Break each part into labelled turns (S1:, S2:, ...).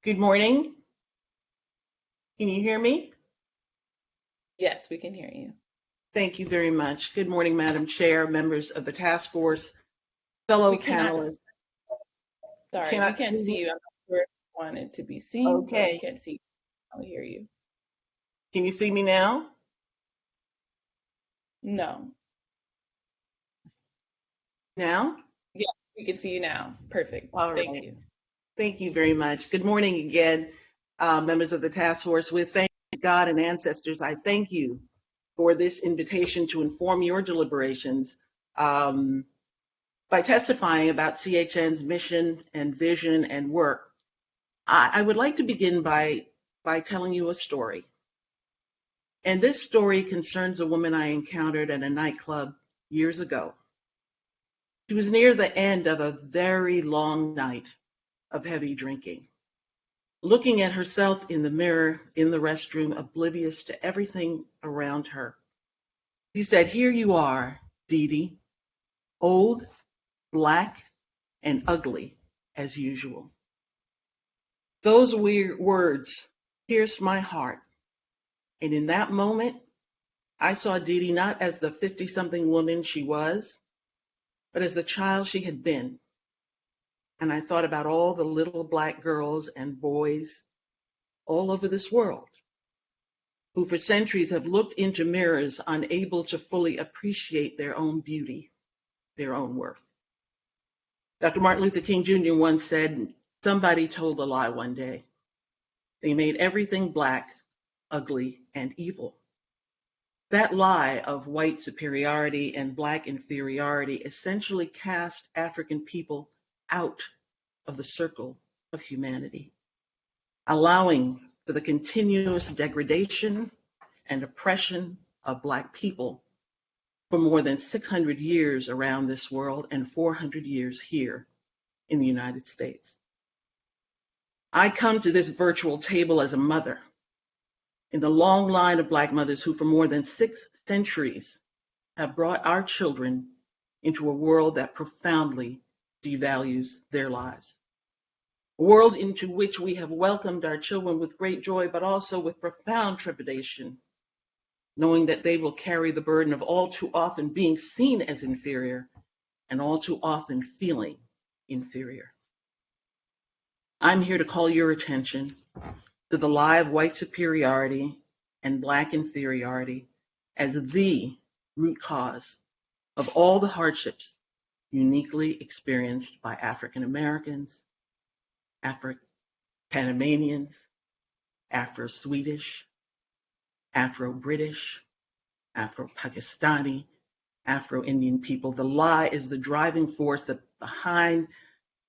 S1: Good morning. Can you hear me?
S2: Yes, we can hear you.
S1: Thank you very much. Good morning, Madam Chair, members of the task force, fellow
S2: We cannot,
S1: panelists. You
S2: sorry, we
S1: cannot
S2: can't
S1: see
S2: see
S1: me?
S2: you. I'm not sure if you want it to be seen, but we
S1: Okay.
S2: can't see you. I'll hear you.
S1: Can you see me now?
S2: No.
S1: Now?
S2: Yeah, we can see you now. Perfect.
S1: All
S2: Thank
S1: right.
S2: you.
S1: Thank you very much. Good morning again, members of the task force. With thank God and ancestors, I thank you for this invitation to inform your deliberations um, by testifying about CHN's mission and vision and work. I would like to begin by telling you a story. And this story concerns a woman I encountered at a nightclub years ago. She was near the end of a very long night of heavy drinking, looking at herself in the mirror in the restroom, oblivious to everything around her. She said, "Here you are, Dee Dee, old, black, and ugly as usual." Those weird words pierced my heart. And in that moment, I saw Dee Dee not as the 50-something woman she was, but as the child she had been. And I thought about all the little black girls and boys all over this world who for centuries have looked into mirrors unable to fully appreciate their own beauty, their own worth. Dr. Martin Luther King Jr. once said, somebody told a lie one day. They made everything black, ugly, and evil. That lie of white superiority and black inferiority essentially cast African people out of the circle of humanity, allowing for the continuous degradation and oppression of Black people for more than 600 years around this world and 400 years here in the United States. I come to this virtual table as a mother in the long line of Black mothers who for more than 6 centuries have brought our children into a world that profoundly devalues their lives. A world into which we have welcomed our children with great joy, but also with profound trepidation, knowing that they will carry the burden of all too often being seen as inferior and all too often feeling inferior. I'm here to call your attention to the lie of white superiority and Black inferiority as the root cause of all the hardships uniquely experienced by African Americans, Afro-Panamanians, Afro-Swedish, Afro-British, Afro-Pakistani, Afro-Indian people. The lie is the driving force behind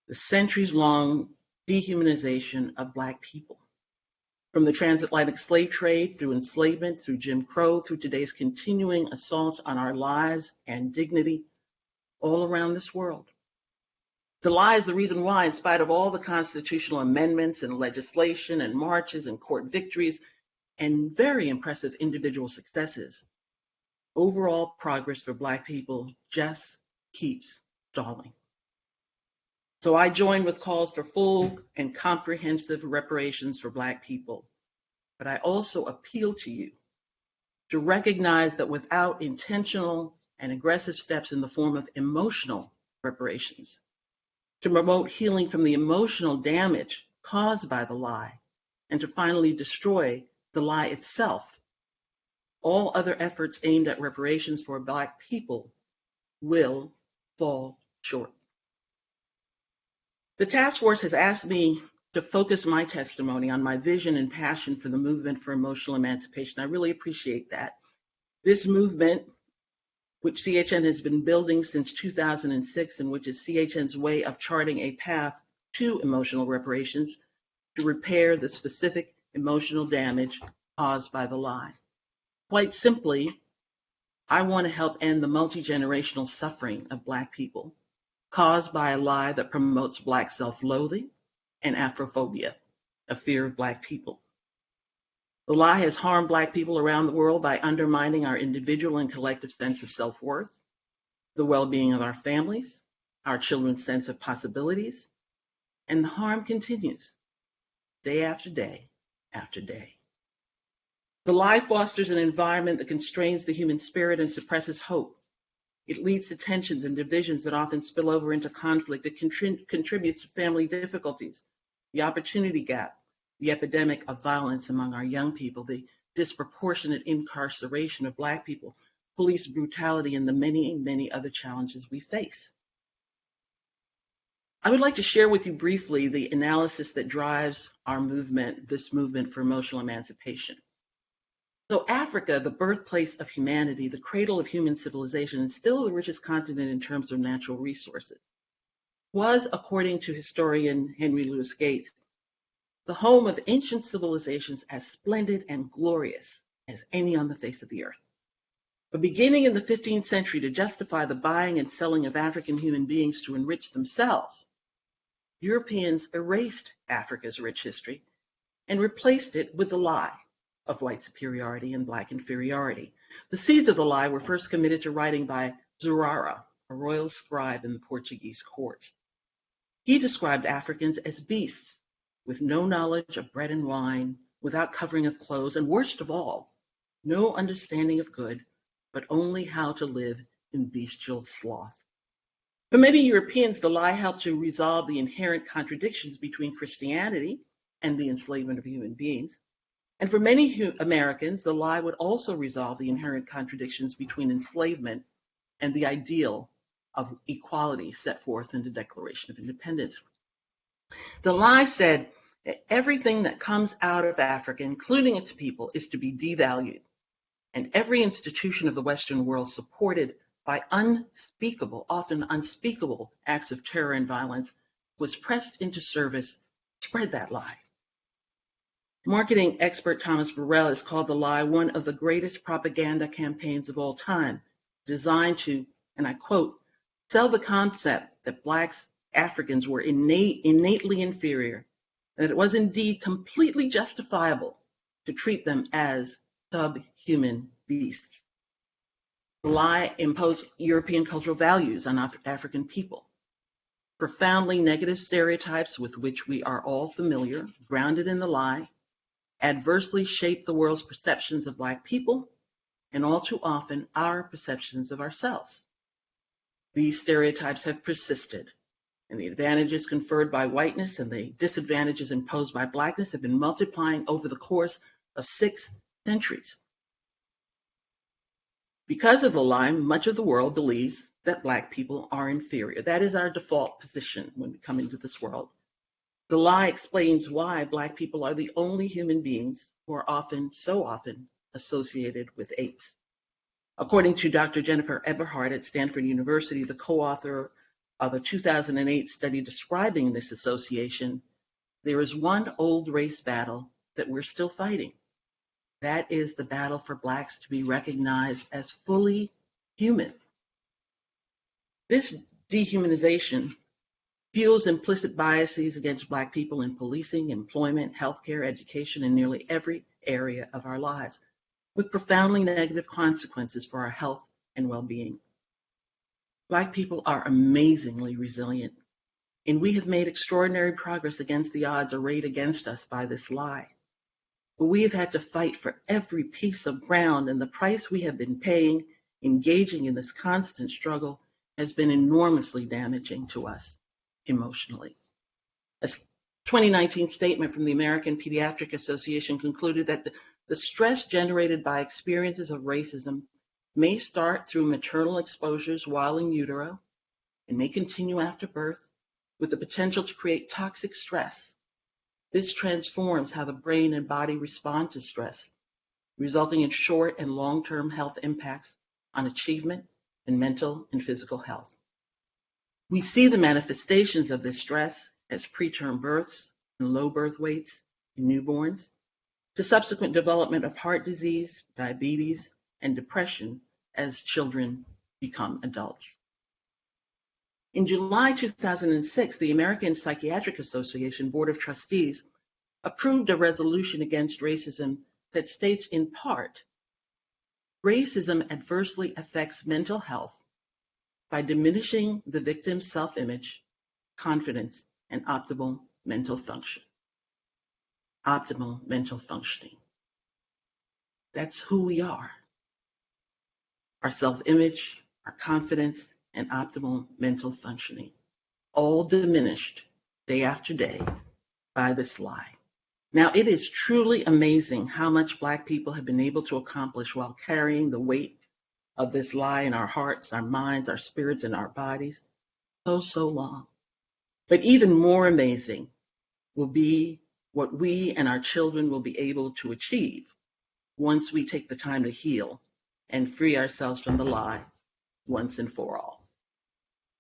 S1: the centuries-long dehumanization of Black people. From the transatlantic slave trade, through enslavement, through Jim Crow, through today's continuing assaults on our lives and dignity all around this world. The lie is the reason why, in spite of all the constitutional amendments and legislation and marches and court victories and very impressive individual successes, overall progress for Black people just keeps stalling. So I join with calls for full and comprehensive reparations for Black people. But I also appeal to you to recognize that without intentional and aggressive steps in the form of emotional reparations, to promote healing from the emotional damage caused by the lie, and to finally destroy the lie itself, all other efforts aimed at reparations for Black people will fall short. The task force has asked me to focus my testimony on my vision and passion for the movement for emotional emancipation. I really appreciate that. This movement, which CHN has been building since 2006, and which is CHN's way of charting a path to emotional reparations to repair the specific emotional damage caused by the lie. Quite simply, I want to help end the multi-generational suffering of Black people caused by a lie that promotes Black self-loathing and Afrophobia, a fear of Black people. The lie has harmed Black people around the world by undermining our individual and collective sense of self-worth, the well-being of our families, our children's sense of possibilities, and the harm continues. day after day after day. The lie fosters an environment that constrains the human spirit and suppresses hope. It leads to tensions and divisions that often spill over into conflict. It contributes to family difficulties, the opportunity gap, the epidemic of violence among our young people, the disproportionate incarceration of Black people, police brutality, and the many, many other challenges we face. I would like to share with you briefly the analysis that drives our movement, this movement for emotional emancipation. So Africa, the birthplace of humanity, the cradle of human civilization, and still the richest continent in terms of natural resources, was, according to historian Henry Louis Gates, the home of ancient civilizations as splendid and glorious as any on the face of the earth. But beginning in the 15th century, to justify the buying and selling of African human beings to enrich themselves, Europeans erased Africa's rich history and replaced it with the lie of white superiority and Black inferiority. The seeds of the lie were first committed to writing by Zurara, a royal scribe in the Portuguese courts. He described Africans as beasts, with no knowledge of bread and wine, without covering of clothes, and worst of all, no understanding of good, but only how to live in bestial sloth. For many Europeans, the lie helped to resolve the inherent contradictions between Christianity and the enslavement of human beings. And for many Americans, the lie would also resolve the inherent contradictions between enslavement and the ideal of equality set forth in the Declaration of Independence. The lie said that everything that comes out of Africa, including its people, is to be devalued, and every institution of the Western world supported by unspeakable, often unspeakable acts of terror and violence was pressed into service to spread that lie. Marketing expert Thomas Burrell has called the lie one of the greatest propaganda campaigns of all time, designed to, and I quote, sell the concept that Blacks, Africans were innately inferior, and that it was indeed completely justifiable to treat them as subhuman beasts. The lie imposed European cultural values on African people. Profoundly negative stereotypes with which we are all familiar, grounded in the lie, adversely shape the world's perceptions of Black people, and all too often our perceptions of ourselves. These stereotypes have persisted, and the advantages conferred by whiteness and the disadvantages imposed by Blackness have been multiplying over the course of 6 centuries. Because of the lie, much of the world believes that Black people are inferior. That is our default position when we come into this world. The lie explains why Black people are the only human beings who are so often associated with apes. According to Dr. Jennifer Eberhardt at Stanford University, the co-author of a 2008 study describing this association, there is one old race battle that we're still fighting. That is the battle for Blacks to be recognized as fully human. This dehumanization fuels implicit biases against Black people in policing, employment, healthcare, education, and nearly every area of our lives, with profoundly negative consequences for our health and well-being. Black people are amazingly resilient, and we have made extraordinary progress against the odds arrayed against us by this lie. But we have had to fight for every piece of ground, and the price we have been paying, engaging in this constant struggle, has been enormously damaging to us emotionally. A 2019 statement from the American Pediatric Association concluded that the stress generated by experiences of racism may start through maternal exposures while in utero and may continue after birth, with the potential to create toxic stress. This transforms how the brain and body respond to stress, resulting in short and long-term health impacts on achievement and mental and physical health. We see the manifestations of this stress as preterm births and low birth weights in newborns, to subsequent development of heart disease, diabetes, and depression as children become adults. In July 2006, the American Psychiatric Association Board of Trustees approved a resolution against racism that states in part, racism adversely affects mental health by diminishing the victim's self-image, confidence, and optimal mental function. optimal mental functioning. That's who we are. Our self-image, our confidence, and optimal mental functioning, all diminished day after day by this lie. Now, it is truly amazing how much Black people have been able to accomplish while carrying the weight of this lie in our hearts, our minds, our spirits, and our bodies so long. But even more amazing will be what we and our children will be able to achieve once we take the time to heal and free ourselves from the lie once and for all.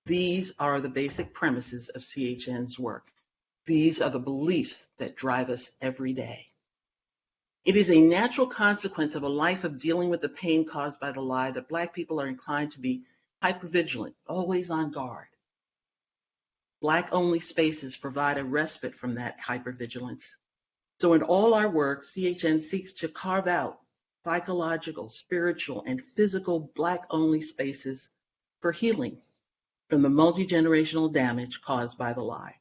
S1: These are the basic premises of CHN's work. These are the beliefs that drive us every day. It is a natural consequence of a life of dealing with the pain caused by the lie that Black people are inclined to be hypervigilant, always on guard. Black-only spaces provide a respite from that hypervigilance. So in all our work, CHN seeks to carve out psychological, spiritual, and physical Black-only spaces for healing from the multi-generational damage caused by the lie.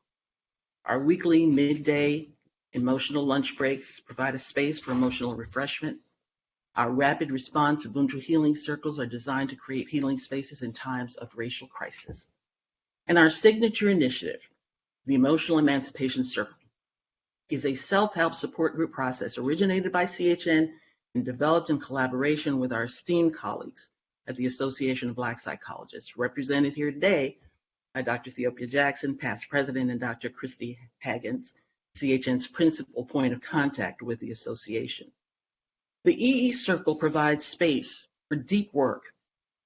S1: Our weekly midday emotional lunch breaks provide a space for emotional refreshment. Our rapid response Ubuntu healing circles are designed to create healing spaces in times of racial crisis. And our signature initiative, the Emotional Emancipation Circle, is a self-help support group process originated by CHN and developed in collaboration with our esteemed colleagues at the Association of Black Psychologists, represented here today by Dr. Theopia Jackson, past president, and Dr. Christy Haggins, CHN's principal point of contact with the association. The EE Circle provides space for deep work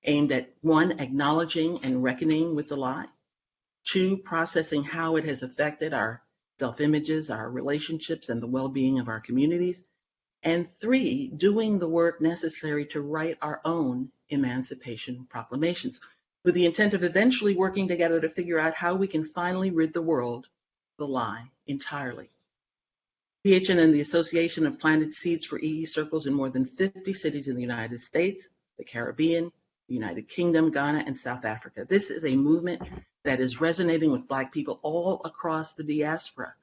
S1: aimed at 1, acknowledging and reckoning with the lie, 2, processing how it has affected our self-images, our relationships, and the well-being of our communities, and 3, doing the work necessary to write our own emancipation proclamations, with the intent of eventually working together to figure out how we can finally rid the world of the lie entirely. CHN and the association have planted seeds for EE circles in more than 50 cities in the United States, the Caribbean, the United Kingdom, Ghana, and South Africa. This is a movement that is resonating with Black people all across the diaspora,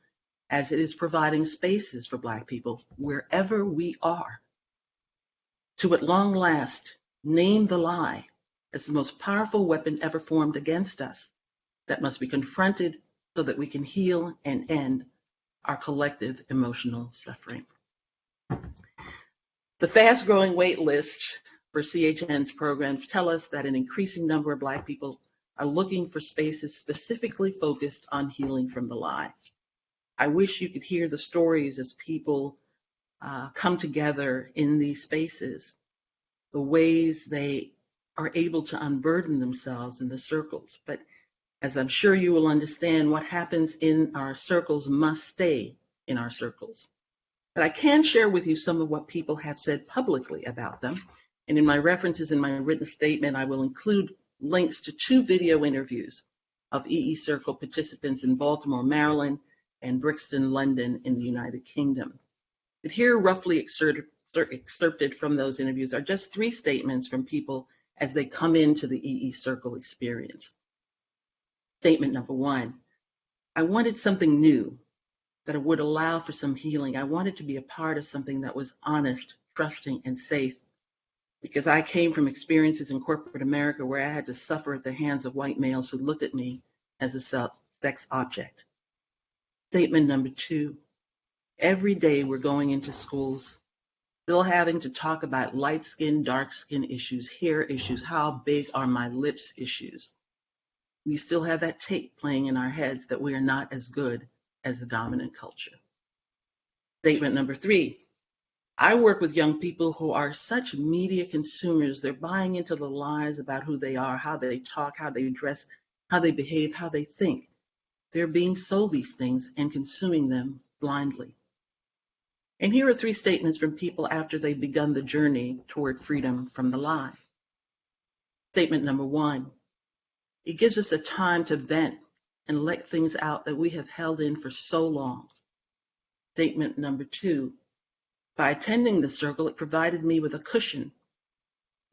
S1: as it is providing spaces for Black people wherever we are to, at long last, name the lie as the most powerful weapon ever formed against us that must be confronted so that we can heal and end our collective emotional suffering. The fast-growing wait lists for CHN's programs tell us that an increasing number of Black people are looking for spaces specifically focused on healing from the lie. I wish you could hear the stories as people come together in these spaces, the ways they are able to unburden themselves in the circles. But as I'm sure you will understand, what happens in our circles must stay in our circles. But I can share with you some of what people have said publicly about them. And in my references in my written statement, I will include links to 2 video interviews of EE Circle participants in Baltimore, Maryland, and Brixton, London, in the United Kingdom. But here, roughly excerpted from those interviews, are just 3 statements from people as they come into the EE Circle experience. Statement number 1, I wanted something new that would allow for some healing. I wanted to be a part of something that was honest, trusting, and safe, because I came from experiences in corporate America where I had to suffer at the hands of white males who looked at me as a sex object. Statement number 2, every day we're going into schools, still having to talk about light skin, dark skin issues, hair issues, how big are my lips issues. We still have that tape playing in our heads that we are not as good as the dominant culture. Statement number 3, I work with young people who are such media consumers. They're buying into the lies about who they are, how they talk, how they dress, how they behave, how they think. They're being sold these things and consuming them blindly. And here are 3 statements from people after they've begun the journey toward freedom from the lie. Statement number 1, it gives us a time to vent and let things out that we have held in for so long. Statement number 2, by attending the circle, it provided me with a cushion.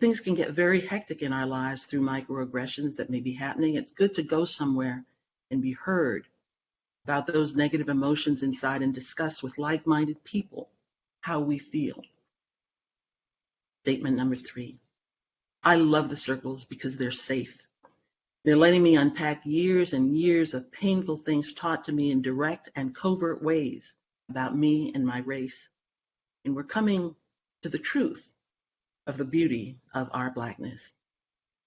S1: Things can get very hectic in our lives through microaggressions that may be happening. It's good to go somewhere and be heard about those negative emotions inside and discuss with like-minded people how we feel. Statement number 3. I love the circles because they're safe. They're letting me unpack years and years of painful things taught to me in direct and covert ways about me and my race. And we're coming to the truth of the beauty of our Blackness.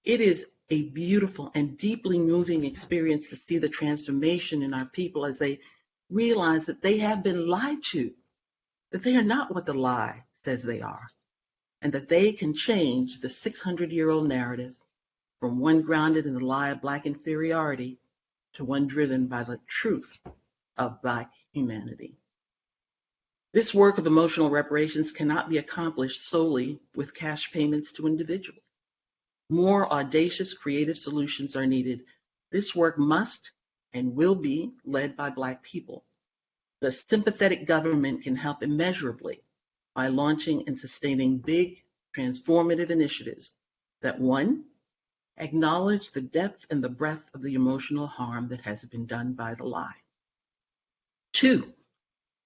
S1: It is a beautiful and deeply moving experience to see the transformation in our people as they realize that they have been lied to, that they are not what the lie says they are, and that they can change the 600-year-old narrative from one grounded in the lie of Black inferiority to one driven by the truth of Black humanity. This work of emotional reparations cannot be accomplished solely with cash payments to individuals. More audacious, creative solutions are needed. This work must and will be led by Black people. The sympathetic government can help immeasurably by launching and sustaining big, transformative initiatives that, 1, acknowledge the depth and the breadth of the emotional harm that has been done by the lie. 2,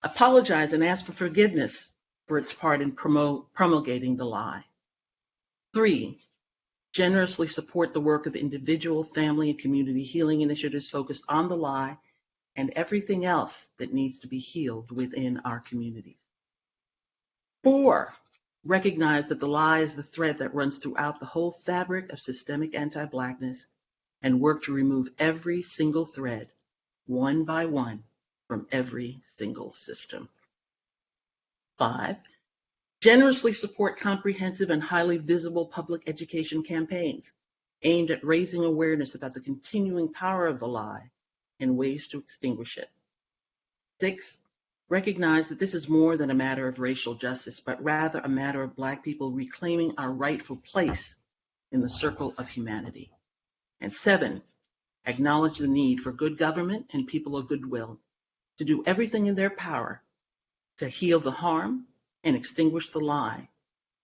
S1: apologize and ask for forgiveness for its part in promulgating the lie. 3, generously support the work of individual, family, and community healing initiatives focused on the lie and everything else that needs to be healed within our communities. 4, recognize that the lie is the thread that runs throughout the whole fabric of systemic anti-Blackness and work to remove every single thread, one by one, from every single system. 5, generously support comprehensive and highly visible public education campaigns aimed at raising awareness about the continuing power of the lie and ways to extinguish it. 6, recognize that this is more than a matter of racial justice, but rather a matter of Black people reclaiming our rightful place in the circle of humanity. And 7, acknowledge the need for good government and people of goodwill to do everything in their power to heal the harm and extinguish the lie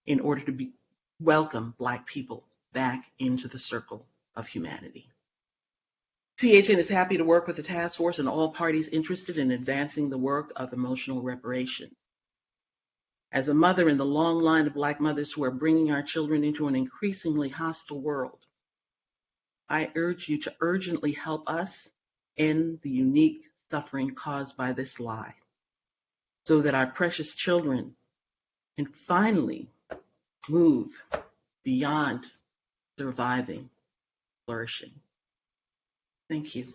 S1: in order to welcome Black people back into the circle of humanity. CHN is happy to work with the task force and all parties interested in advancing the work of emotional reparation. As a mother in the long line of Black mothers who are bringing our children into an increasingly hostile world, I urge you to urgently help us end the unique suffering caused by this lie so that our precious children can finally move beyond surviving, flourishing. Thank you.